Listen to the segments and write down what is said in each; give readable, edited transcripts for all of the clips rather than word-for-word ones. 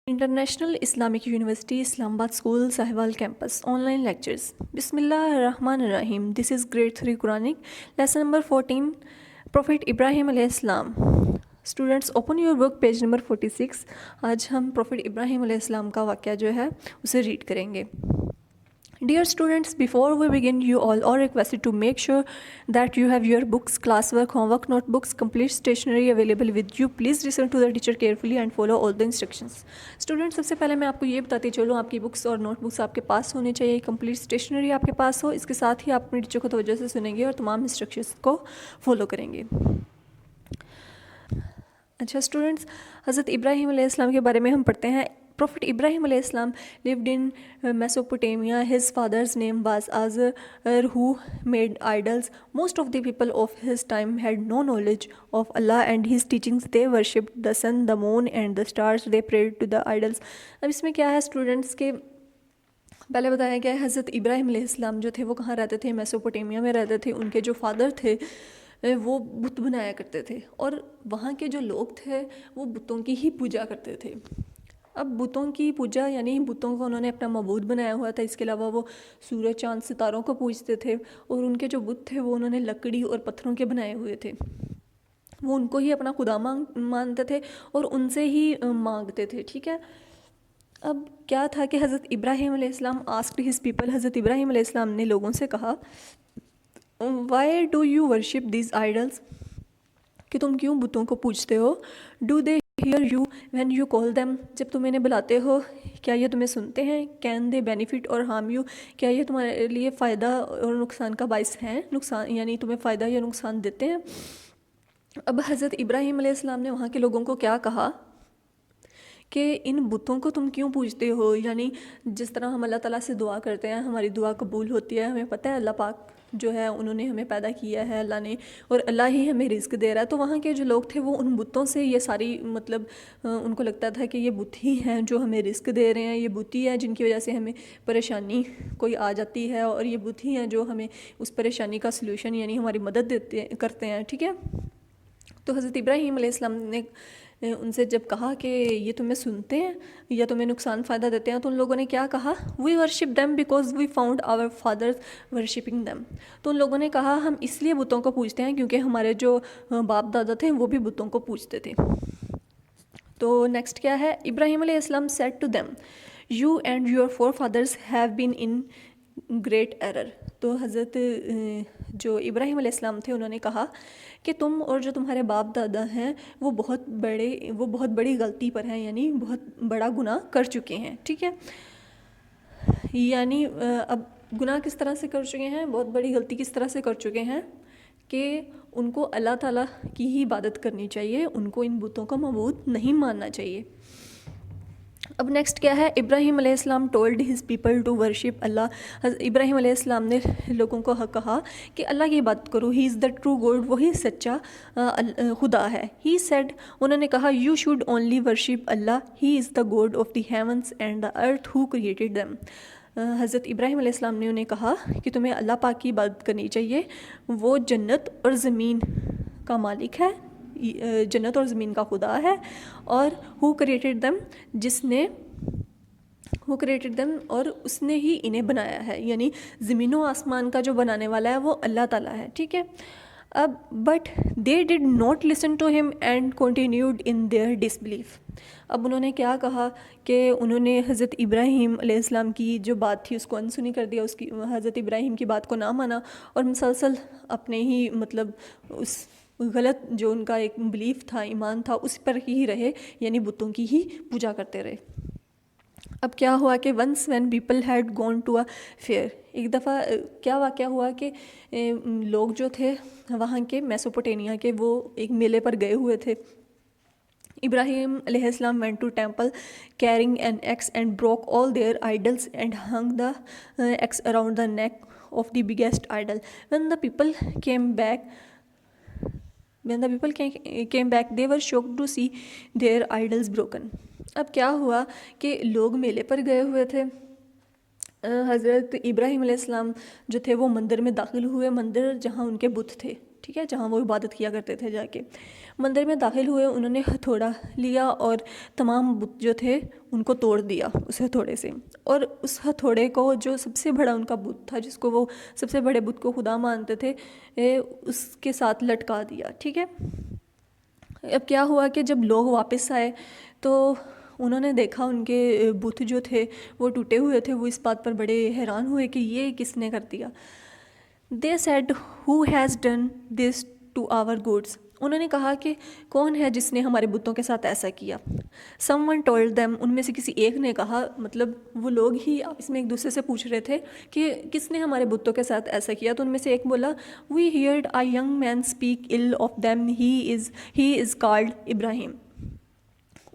International Islamic University, Islamabad School, Sahiwal Campus, online lectures. Bismillahirrahmanirrahim. This is grade 3 Quranic, lesson number 14, Prophet Ibrahim alayhi salam. Students, open your book, page number 46. آج ہم Prophet Ibrahim علیہ السلام کا واقعہ جو ہے اسے red کریں گے. Dear students, before we begin, you all are requested to make sure that you have your books, classwork, homework, notebooks, complete stationery available with you. Please listen to the teacher carefully and follow all the instructions. Students, سب سے پہلے میں آپ کو یہ بتاتی چلوں آپ کی بکس اور نوٹ بکس آپ کے پاس ہونے چاہیے, کمپلیٹ اسٹیشنری آپ کے پاس ہو. اس کے ساتھ ہی آپ اپنی ٹیچر کو توجہ سے سنیں گے اور تمام انسٹرکشنس کو فالو کریں گے. اچھا اسٹوڈنٹس, حضرت ابراہیم علیہ السلام کے بارے میں ہم پڑھتے ہیں. Prophet Ibrahim alayhi salam lived in Mesopotamia. His father's name was Azar, who made idols. Most of the people of his time had no knowledge of Allah and his teachings. They worshipped the sun, the moon and the stars. They prayed to the idols. اب اس میں کیا ہے students کے پہلے بتایا گیا ہے حضرت ابراہیم علیہ السلام جو تھے وہ کہاں رہتے تھے؟ میسوپوٹیمیا میں رہتے تھے. ان کے جو فادر تھے وہ بت بنایا کرتے تھے اور وہاں کے جو لوگ تھے وہ بتوں کی ہی پوجا کرتے تھے. اب بتوں کی پوجا یعنی بتوں کو انہوں نے اپنا معبود بنایا ہوا تھا. اس کے علاوہ وہ سورج چاند ستاروں کو پوجتے تھے اور ان کے جو بت تھے وہ انہوں نے لکڑی اور پتھروں کے بنائے ہوئے تھے. وہ ان کو ہی اپنا خدا مانتے تھے اور ان سے ہی مانگتے تھے. ٹھیک ہے, اب کیا تھا کہ حضرت ابراہیم علیہ السلام آسکڈ ہز پیپل, حضرت ابراہیم علیہ السلام نے لوگوں سے کہا, why do you worship these idols, کہ تم کیوں بتوں کو پوجتے ہو. Do they hear you when you call them, جب تم انہیں بلاتے ہو کیا یہ تمہیں سنتے ہیں. کین دے بینیفٹ اور ہارم یو, کیا یہ تمہارے لیے فائدہ اور نقصان کا باعث ہیں, نقصان یعنی تمہیں فائدہ یا نقصان دیتے ہیں. اب حضرت ابراہیم علیہ السلام نے وہاں کے لوگوں کو کیا کہا کہ ان بتوں کو تم کیوں پوجتے ہو. یعنی جس طرح ہم اللہ تعالیٰ سے دعا کرتے ہیں ہماری دعا قبول ہوتی ہے. ہمیں پتہ ہے اللہ پاک جو ہے انہوں نے ہمیں پیدا کیا ہے اللہ نے, اور اللہ ہی ہمیں رزق دے رہا ہے. تو وہاں کے جو لوگ تھے وہ ان بتوں سے یہ ساری مطلب ان کو لگتا تھا کہ یہ بت ہی ہیں جو ہمیں رزق دے رہے ہیں, یہ بت ہی ہے جن کی وجہ سے ہمیں پریشانی کوئی آ جاتی ہے, اور یہ بت ہی ہیں جو ہمیں اس پریشانی کا سلوشن یعنی ہماری مدد کرتے ہیں. ٹھیک ہے, تو حضرت ابراہیم علیہ السلام نے ان سے جب کہا کہ یہ تمہیں سنتے ہیں یا تمہیں نقصان فائدہ دیتے ہیں, تو ان لوگوں نے کیا کہا, we worship them because we found our fathers worshipping them. تو ان لوگوں نے کہا ہم اس لیے بتوں کو پوجتے ہیں کیونکہ ہمارے جو باپ دادا تھے وہ بھی بتوں کو پوجتے تھے. تو نیکسٹ کیا ہے, ابراہیم علیہ السلام said to them, you and your forefathers have been in great error. تو حضرت جو ابراہیم علیہ السلام تھے انہوں نے کہا کہ تم اور جو تمہارے باپ دادا ہیں وہ بہت بڑی غلطی پر ہیں, یعنی بہت بڑا گناہ کر چکے ہیں. ٹھیک ہے, یعنی اب گناہ کس طرح سے کر چکے ہیں, بہت بڑی غلطی کس طرح سے کر چکے ہیں کہ ان کو اللہ تعالیٰ کی ہی عبادت کرنی چاہیے, ان کو ان بتوں کا معبود نہیں ماننا چاہیے. اب نیکسٹ کیا ہے, ابراہیم علیہ السلام told his people to worship Allah. Ibrahim علیہ السلام نے لوگوں کو کہا کہ اللہ کی عبادت کرو, ہی از دا ٹرو گاڈ, وہی سچا خدا ہے. ہی سیڈ, انہوں نے کہا, you should only worship Allah, he is the God of the havens and the earth who created them. حضرت ابراہیم علیہ السلام نے انہیں کہا کہ تمہیں اللہ پاک کی عبادت کرنی چاہیے, وہ جنت اور زمین کا مالک ہے, جنت اور زمین کا خدا ہے, اور ہو کریٹڈ دم, جس نے ہو کریٹڈ دم اور اس نے ہی انہیں بنایا ہے, یعنی زمین و آسمان کا جو بنانے والا ہے وہ اللہ تعالیٰ ہے. ٹھیک ہے, اب but they did not listen to him and continued in their disbelief. اب انہوں نے کیا کہا کہ انہوں نے حضرت ابراہیم علیہ السلام کی جو بات تھی اس کو انسنی کر دیا, اس کی حضرت ابراہیم کی بات کو نہ مانا اور مسلسل اپنے ہی مطلب اس غلط جو ان کا ایک بلیف تھا, ایمان تھا, اس پر ہی رہے, یعنی بتوں کی ہی پوجا کرتے رہے. اب کیا ہوا کہ once when people had gone to a fair, ایک دفعہ کیا واقعہ ہوا کہ لوگ جو تھے وہاں کے میسوپوٹیمیا کے وہ ایک میلے پر گئے ہوئے تھے. Ibrahim alayhi salam went to temple carrying an axe and broke all their idols and hung the axe around the neck of the biggest idol. When the people came back, they were shocked to see their idols broken. اب کیا ہوا کہ لوگ میلے پر گئے ہوئے تھے, حضرت ابراہیم علیہ السلام جو تھے وہ مندر میں داخل ہوئے, مندر جہاں ان کے بت تھے. ٹھیک ہے، جہاں وہ عبادت کیا کرتے تھے جا کے. مندر میں داخل ہوئے، انہوں نے ہتھوڑا لیا اور تمام بت جو تھے ان کو توڑ دیا اس ہتھوڑے سے، اور اس ہتھوڑے کو جو سب سے بڑا ان کا بت تھا، جس کو وہ سب سے بڑے بت کو خدا مانتے تھے، اس کے ساتھ لٹکا دیا. ٹھیک ہے. اب کیا ہوا کہ جب لوگ واپس آئے تو انہوں نے دیکھا ان کے بت جو تھے وہ ٹوٹے ہوئے تھے. وہ اس بات پر بڑے حیران ہوئے کہ یہ کس نے کر دیا. They said, who has done this to our gods؟ انہوں نے کہا کہ کون ہے جس نے ہمارے بتوں کے ساتھ ایسا کیا. Someone told them، ان میں سے کسی ایک نے کہا، مطلب وہ لوگ ہی آپس میں ایک دوسرے سے پوچھ رہے تھے کہ کس نے ہمارے بتوں کے ساتھ ایسا کیا. تو ان میں سے ایک بولا، we heard a young man speak ill of them، he is called Ibrahim.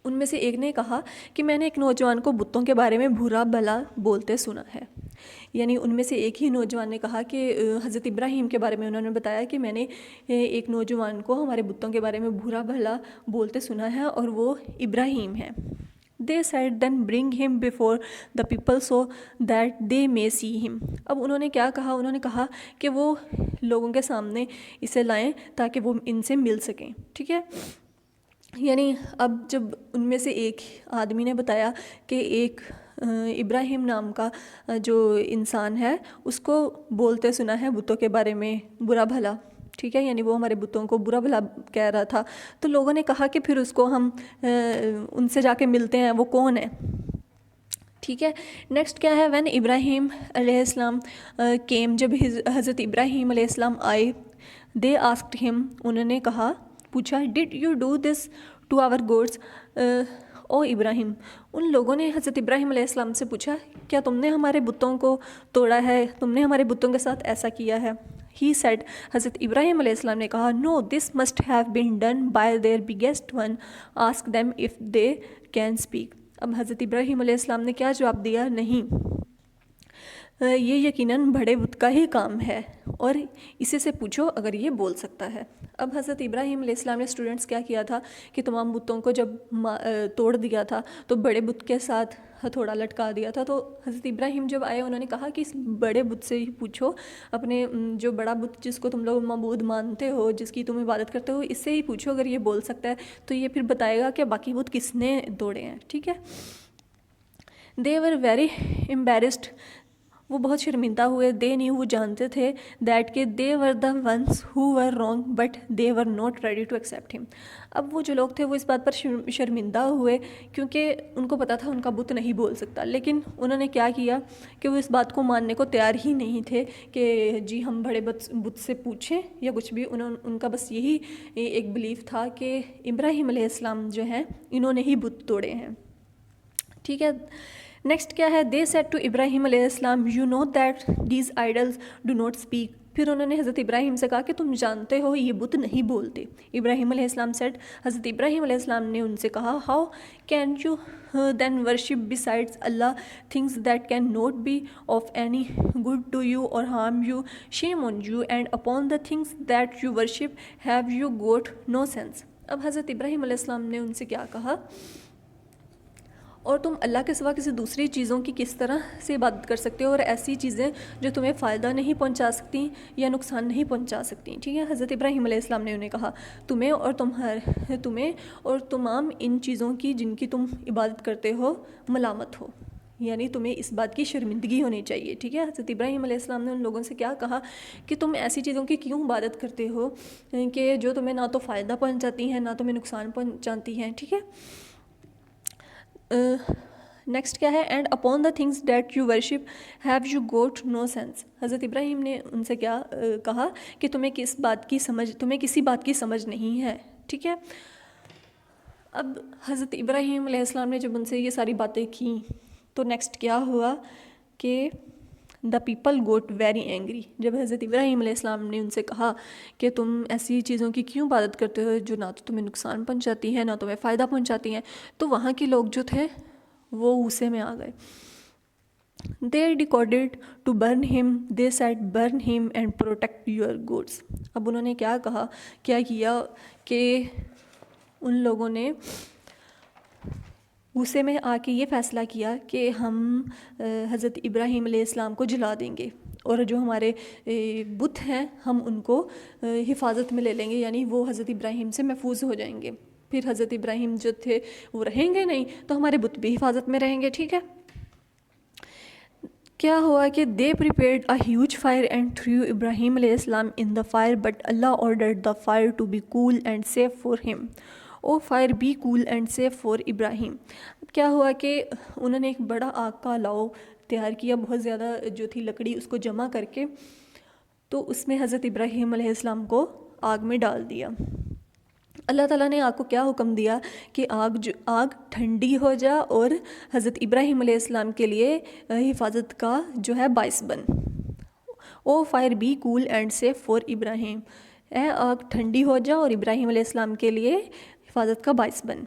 ان میں سے ایک نے کہا کہ میں نے ایک نوجوان کو بتوں کے بارے میں برا بھلا بولتے سنا ہے. یعنی ان میں سے ایک ہی نوجوان نے کہا کہ حضرت ابراہیم کے بارے میں انہوں نے بتایا کہ میں نے ایک نوجوان کو ہمارے بتوں کے بارے میں برا بھلا بولتے سنا ہے اور وہ ابراہیم ہے. They said, then bring him before the people so that they may see him. اب انہوں نے کیا کہا؟ انہوں نے کہا کہ وہ لوگوں کے سامنے اسے لائیں تاکہ وہ ان سے مل سکیں. ٹھیک ہے. یعنی اب جب ان میں سے ایک آدمی نے بتایا کہ ایک ابراہیم نام کا جو انسان ہے اس کو بولتے سنا ہے بتوں کے بارے میں برا بھلا. ٹھیک ہے. یعنی وہ ہمارے بتوں کو برا بھلا کہہ رہا تھا. تو لوگوں نے کہا کہ پھر اس کو ہم ان سے جا کے ملتے ہیں، وہ کون ہے. ٹھیک ہے. نیکسٹ کیا ہے؟ وین ابراہیم علیہ السلام کیم، جب حضرت ابراہیم علیہ السلام آئے، دے آسکڈ ہم، انہوں نے کہا، پوچھا، did you do this to our gods O Ibrahim. ان لوگوں نے حضرت ابراہیم علیہ السلام سے پوچھا، کیا تم نے ہمارے بتوں کو توڑا ہے؟ تم نے ہمارے بتوں کے ساتھ ایسا کیا ہے؟ ہی سیڈ، حضرت ابراہیم علیہ السلام نے کہا، no, this must have been done by their biggest one, ask them if they can speak. اب حضرت ابراہیم علیہ السلام نے کیا جواب دیا؟ نہیں، یہ یقیناً بڑے بت کا ہی کام ہے اور اسے سے پوچھو اگر یہ بول سکتا ہے. اب حضرت ابراہیم علیہ السلام نے اسٹوڈنٹس کیا کیا تھا کہ تمام بتوں کو جب توڑ دیا تھا تو بڑے بت کے ساتھ ہتھوڑا لٹکا دیا تھا. تو حضرت ابراہیم جب آئے انہوں نے کہا کہ اس بڑے بت سے ہی پوچھو، اپنے جو بڑا بت جس کو تم لوگ معبود مانتے ہو، جس کی تم عبادت کرتے ہو، اس سے ہی پوچھو. اگر یہ بول سکتا ہے تو یہ پھر بتائے گا کہ باقی بت کس نے توڑے ہیں. ٹھیک ہے. دے ور ویری امبیرسڈ، وہ بہت شرمندہ ہوئے. دے نیو، وہ جانتے تھے، دیٹ کہ they were the ones who were wrong but they were not ready to accept him. اب وہ جو لوگ تھے وہ اس بات پر شرمندہ ہوئے کیونکہ ان کو پتہ تھا ان کا بت نہیں بول سکتا، لیکن انہوں نے کیا کیا کہ وہ اس بات کو ماننے کو تیار ہی نہیں تھے کہ جی ہم بڑے بت سے پوچھیں یا کچھ بھی. ان کا بس یہی ایک بلیف تھا کہ ابراہیم علیہ السلام جو ہیں انہوں نے ہی بت توڑے ہیں. ٹھیک ہے. نیکسٹ کیا ہے؟ دے سیڈ ٹو ابراہیم علیہ السلام، you know that these idols do not speak. پھر انہوں نے حضرت ابراہیم سے کہا کہ تم جانتے ہو یہ بت نہیں بولتے. ابراہیم علیہ السلام سیڈ، حضرت ابراہیم علیہ السلام نے ان سے کہا، how can you then worship besides Allah things that can not be of any good to you or harm you, shame on you and upon the things that you worship have you got no sense. اب حضرت Ibrahim علیہ السلام نے ان سے کیا کہا، اور تم اللہ کے سوا کسی دوسری چیزوں کی کس طرح سے عبادت کر سکتے ہو، اور ایسی چیزیں جو تمہیں فائدہ نہیں پہنچا سکتی یا نقصان نہیں پہنچا سکتی. ٹھیک ہے. حضرت ابراہیم علیہ السلام نے انہیں کہا، تمہیں اور تمام ان چیزوں کی جن کی تم عبادت کرتے ہو ملامت ہو، یعنی تمہیں اس بات کی شرمندگی ہونی چاہیے. ٹھیک ہے. حضرت ابراہیم علیہ السلام نے ان لوگوں سے کیا کہا کہ تم ایسی چیزوں کی کیوں عبادت کرتے ہو کہ جو تمہیں نہ تو فائدہ پہنچاتی ہیں نہ تمہیں نقصان پہنچاتی ہیں. ٹھیک ہے. نیکسٹ کیا ہے؟ And upon the things that you worship have you got no sense. حضرت ابراہیم نے ان سے کیا کہا کہ تمہیں کسی بات کی سمجھ نہیں ہے. ٹھیک ہے. اب حضرت ابراہیم علیہ السلام نے جب ان سے یہ ساری باتیں کیں تو نیکسٹ کیا ہوا کہ the people got very angry. جب حضرت ابراہیم علیہ السلام نے ان سے کہا کہ تم ایسی چیزوں کی کیوں عبادت کرتے ہو جو نہ تو تمہیں نقصان پہنچاتی ہیں نہ تمہیں فائدہ پہنچاتی ہیں، تو وہاں کے لوگ جو تھے وہ غصے میں آ گئے. They decoded to burn him. They said, burn him and protect your goods. اب انہوں نے کیا کیا کہ ان لوگوں نے غصے میں آ کے یہ فیصلہ کیا کہ ہم حضرت ابراہیم علیہ السلام کو جلا دیں گے، اور جو ہمارے بت ہیں ہم ان کو حفاظت میں لے لیں گے، یعنی وہ حضرت ابراہیم سے محفوظ ہو جائیں گے. پھر حضرت ابراہیم جو تھے وہ رہیں گے نہیں تو ہمارے بت بھی حفاظت میں رہیں گے. ٹھیک ہے. کیا ہوا کہ they prepared a huge fire and threw Ibrahim علیہ السلام in the fire but Allah ordered the fire to be cool and safe for him. O fire be cool and safe for Ibrahim. کیا ہوا کہ انہوں نے ایک بڑا آگ کا الاؤ تیار کیا، بہت زیادہ جو تھی لکڑی اس کو جمع کر کے، تو اس میں حضرت ابراہیم علیہ السلام کو آگ میں ڈال دیا. اللہ تعالیٰ نے آگ کو کیا حکم دیا کہ آگ ٹھنڈی ہو جا اور حضرت ابراہیم علیہ السلام کے لیے حفاظت کا جو ہے باعث بن. O fire be cool and safe for Ibrahim. اے آگ ٹھنڈی ہو جا اور ابراہیم علیہ السلام کے لیے حفاظت کا باعث بن.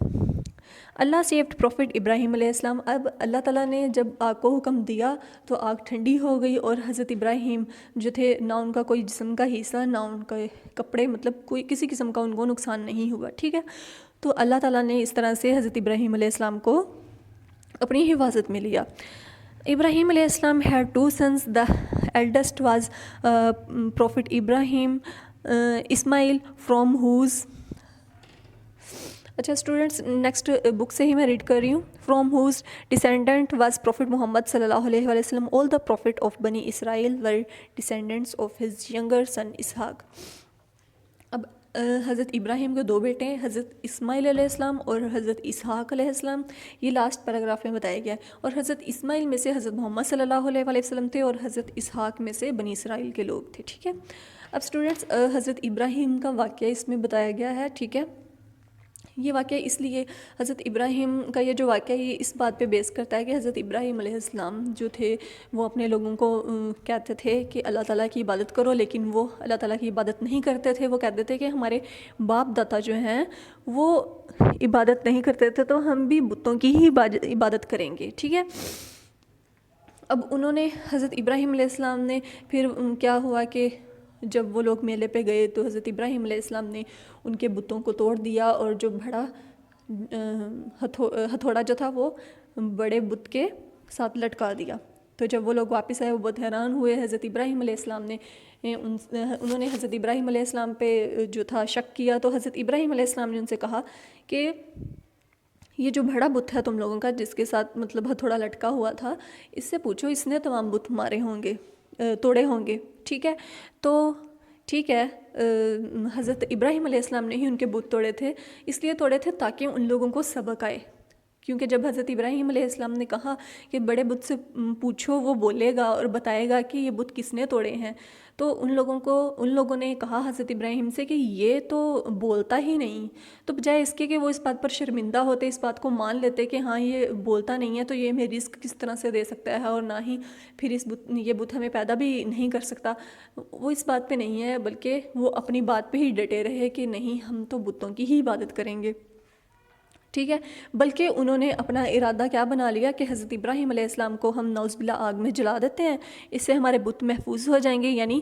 اللہ سیفڈ پروفٹ ابراہیم علیہ السلام. اب اللہ تعالیٰ نے جب آگ کو حکم دیا تو آگ ٹھنڈی ہو گئی، اور حضرت ابراہیم جو تھے نہ ان کا کوئی جسم کا حصہ نہ ان کے کپڑے، مطلب کوئی کسی قسم کا ان کو نقصان نہیں ہوا. ٹھیک ہے. تو اللہ تعالیٰ نے اس طرح سے حضرت ابراہیم علیہ السلام کو اپنی حفاظت میں لیا. ابراہیم علیہ السلام had two sons. The eldest was Prophet Ibrahim, Ismail, from whose اچھا اسٹوڈنٹس نیکسٹ بک سے ہی میں ریڈ کر رہی ہوں. From whose descendant was prophet Muhammad صلی اللہ علیہ وسلم. All the prophet of Bani Israel were descendants of his younger son Ishaq. اب حضرت ابراہیم کے دو بیٹے ہیں، حضرت اسماعیل علیہ السلام اور حضرت اسحاق علیہ السلام. یہ لاسٹ پیراگراف میں بتایا گیا ہے. اور حضرت اسماعیل میں سے حضرت محمد صلی اللہ علیہ وسلم تھے، اور حضرت اسحاق میں سے بنی اسرائیل کے لوگ تھے. ٹھیک ہے. اب اسٹوڈنٹس حضرت ابراہیم کا واقعہ اس میں بتایا گیا ہے. ٹھیک ہے. یہ واقعہ اس لیے حضرت ابراہیم کا یہ جو واقعہ یہ اس بات پہ بیس کرتا ہے کہ حضرت ابراہیم علیہ السلام جو تھے وہ اپنے لوگوں کو کہتے تھے کہ اللہ تعالیٰ کی عبادت کرو، لیکن وہ اللہ تعالیٰ کی عبادت نہیں کرتے تھے. وہ کہتے تھے کہ ہمارے باپ دادا جو ہیں وہ عبادت نہیں کرتے تھے تو ہم بھی بتوں کی ہی عبادت کریں گے. ٹھیک ہے. اب انہوں نے حضرت ابراہیم علیہ السلام نے پھر کیا ہوا کہ جب وہ لوگ میلے پہ گئے تو حضرت ابراہیم علیہ السلام نے ان کے بتوں کو توڑ دیا، اور جو بڑا ہتھوڑا جو تھا وہ بڑے بت کے ساتھ لٹکا دیا. تو جب وہ لوگ واپس آئے وہ بہت حیران ہوئے. حضرت ابراہیم علیہ السلام نے انہوں نے حضرت ابراہیم علیہ السلام پہ جو تھا شک کیا. تو حضرت ابراہیم علیہ السلام نے ان سے کہا کہ یہ جو بڑا بت ہے تم لوگوں کا جس کے ساتھ مطلب ہتھوڑا لٹکا ہوا تھا، اس سے پوچھو اس نے تمام بت مارے ہوں گے، توڑے ہوں گے. ٹھیک ہے. تو ٹھیک ہے، حضرت ابراہیم علیہ السلام نے ہی ان کے بت توڑے تھے. اس لیے توڑے تھے تاکہ ان لوگوں کو سبق آئے، کیونکہ جب حضرت ابراہیم علیہ السلام نے کہا کہ بڑے بت سے پوچھو، وہ بولے گا اور بتائے گا کہ یہ بت کس نے توڑے ہیں، تو ان لوگوں نے کہا حضرت ابراہیم سے کہ یہ تو بولتا ہی نہیں. تو بجائے اس کے کہ وہ اس بات پر شرمندہ ہوتے، اس بات کو مان لیتے کہ ہاں یہ بولتا نہیں ہے تو یہ ہمیں رزق کس طرح سے دے سکتا ہے، اور نہ ہی پھر یہ بت ہمیں پیدا بھی نہیں کر سکتا، وہ اس بات پہ نہیں ہے، بلکہ وہ اپنی بات پہ ہی ڈٹے رہے کہ نہیں ہم تو بتوں کی ہی عبادت کریں گے. ٹھیک ہے. بلکہ انہوں نے اپنا ارادہ کیا بنا لیا کہ حضرت ابراہیم علیہ السلام کو ہم نعوذ باللہ آگ میں جلا دیتے ہیں، اس سے ہمارے بت محفوظ ہو جائیں گے، یعنی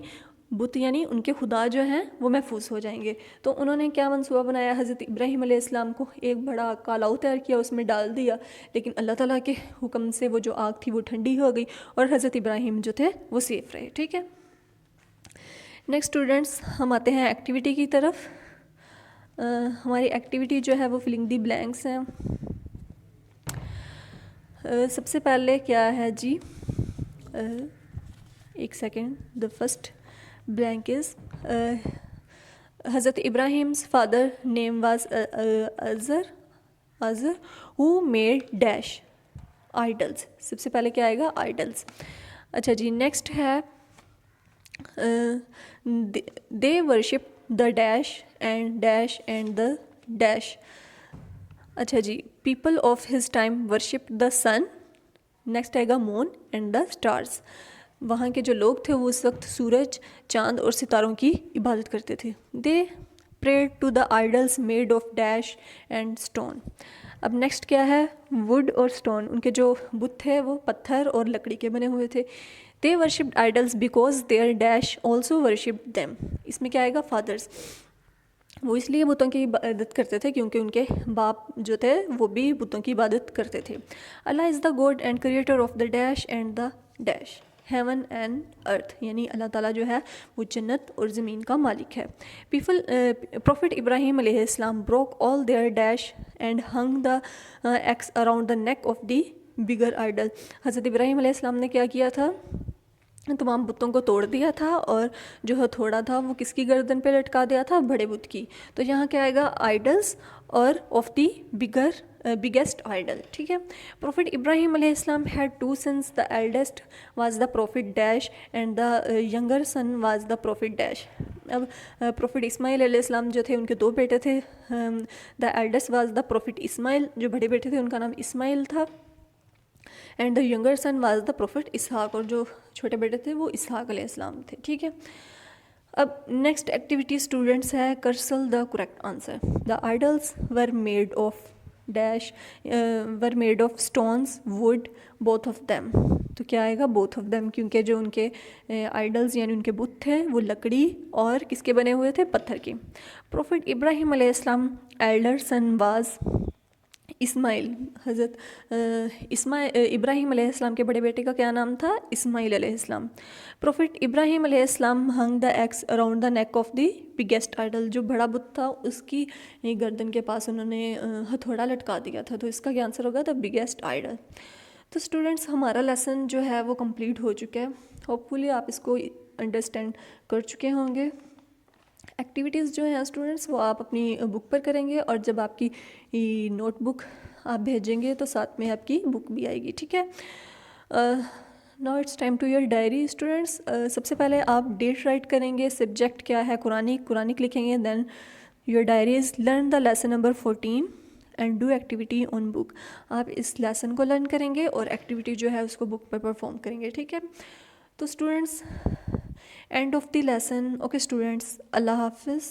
بت یعنی ان کے خدا جو ہیں وہ محفوظ ہو جائیں گے. تو انہوں نے کیا منصوبہ بنایا، حضرت ابراہیم علیہ السلام کو ایک بڑا کالاؤ تیار کیا، اس میں ڈال دیا، لیکن اللہ تعالیٰ کے حکم سے وہ جو آگ تھی وہ ٹھنڈی ہو گئی اور حضرت ابراہیم جو تھے وہ سیف رہے. ٹھیک ہے. نیکسٹ اسٹوڈنٹس ہم آتے ہیں ایکٹیویٹی کی طرف. ہماری ایکٹیویٹی جو ہے وہ فلنگ دی بلینکس ہیں. سب سے پہلے کیا ہے جی، ایک second. The first blank is حضرت ابراہیم's father name was Azar who made dash idols. سب سے پہلے کیا آئے گا idols. اچھا جی نیکسٹ ہے they worship the dash and the dash. اچھا جی people of his time worship the sun. Next آئے گا moon and the stars. وہاں کے جو لوگ تھے وہ اس وقت سورج، چاند اور ستاروں کی عبادت کرتے تھے. دے prayed to the idols made of dash and stone. اب نیکسٹ کیا ہے، ووڈ اور اسٹون. ان کے جو بت تھے وہ پتھر اور لکڑی کے بنے ہوئے تھے. they worshipped idols because their dash also worshipped them. اس میں کیا آئے گا فادرز. وہ اس لیے بتوں کی عبادت کرتے تھے کیونکہ ان کے باپ جو تھے وہ بھی بتوں کی عبادت کرتے تھے. Allah is the God and creator of the dash and the dash heaven and earth, یعنی اللہ تعالیٰ جو ہے وہ جنت اور زمین کا مالک ہے. پروفٹ ابراہیم علیہ السلام broke all their dash and hung the axe around the neck of the bigger idol. حضرت ابراہیم علیہ السلام نے کیا کیا تھا؟ تمام بتوں کو توڑ دیا تھا اور جو ہتھوڑا تھا وہ کس کی گردن پہ لٹکا دیا تھا؟ بڑے بت کی. تو یہاں کیا آئے گا؟ آئیڈلس اور آف دی بگیسٹ آئیڈل. ٹھیک ہے. پروفٹ ابراہیم علیہ السلام had two sons. The eldest was the prophet dash and the younger son was the prophet dash. اب پروفٹ اسماعیل علیہ السلام جو تھے ان کے 2 بیٹے تھے. The eldest was the prophet Ismail, جو بڑے بیٹے تھے ان کا نام اسماعیل تھا. And the younger son was the prophet Ishaq, اور جو چھوٹے بیٹے تھے وہ اسحاق علیہ السلام تھے. ٹھیک ہے. اب نیکسٹ ایکٹیویٹی اسٹوڈنٹس ہے circle the correct answer. The idols were made of dash were made of stones wood both of them. تو کیا آئے گا؟ بوتھ آف دیم، کیونکہ جو ان کے آئیڈلز یعنی ان کے بت تھے وہ لکڑی اور کس کے بنے ہوئے تھے؟ پتھر کے. پروفٹ ابراہیم علیہ السلام ایلڈر سن واز اسماعیل. حضرت ابراہیم علیہ السلام کے بڑے بیٹے کا کیا نام تھا؟ اسماعیل علیہ السلام. پروفٹ ابراہیم علیہ السلام hung the axe around the neck of the biggest idol. جو بڑا بت تھا اس کی گردن کے پاس انہوں نے ہتھوڑا لٹکا دیا تھا. تو اس کا کیا آنسر ہوگا؟ The biggest idol. تو اسٹوڈنٹس ہمارا لیسن جو ہے وہ کمپلیٹ ہو چکا ہے. ہوپ فلی آپ اس کو انڈرسٹینڈ کر چکے ہوں گے. ایکٹیویٹیز جو ہیں اسٹوڈنٹس وہ آپ اپنی بک پر کریں گے، اور جب آپ کی نوٹ بک آپ بھیجیں گے تو ساتھ میں آپ کی بک بھی آئے گی. ٹھیک ہے. Now it's time to your diary students. سب سے پہلے آپ ڈیٹ رائٹ کریں گے. سبجیکٹ کیا ہے؟ قرآنک لکھیں گے. Then your diaries learn the lesson number 14 and do activity on book. آپ اس لیسن کو لرن کریں گے اور ایکٹیویٹی جو ہے اس کو بک پہ پرفارم کریں گے. ٹھیک ہے. تو students end of the lesson. Okay students, اللہ حافظ.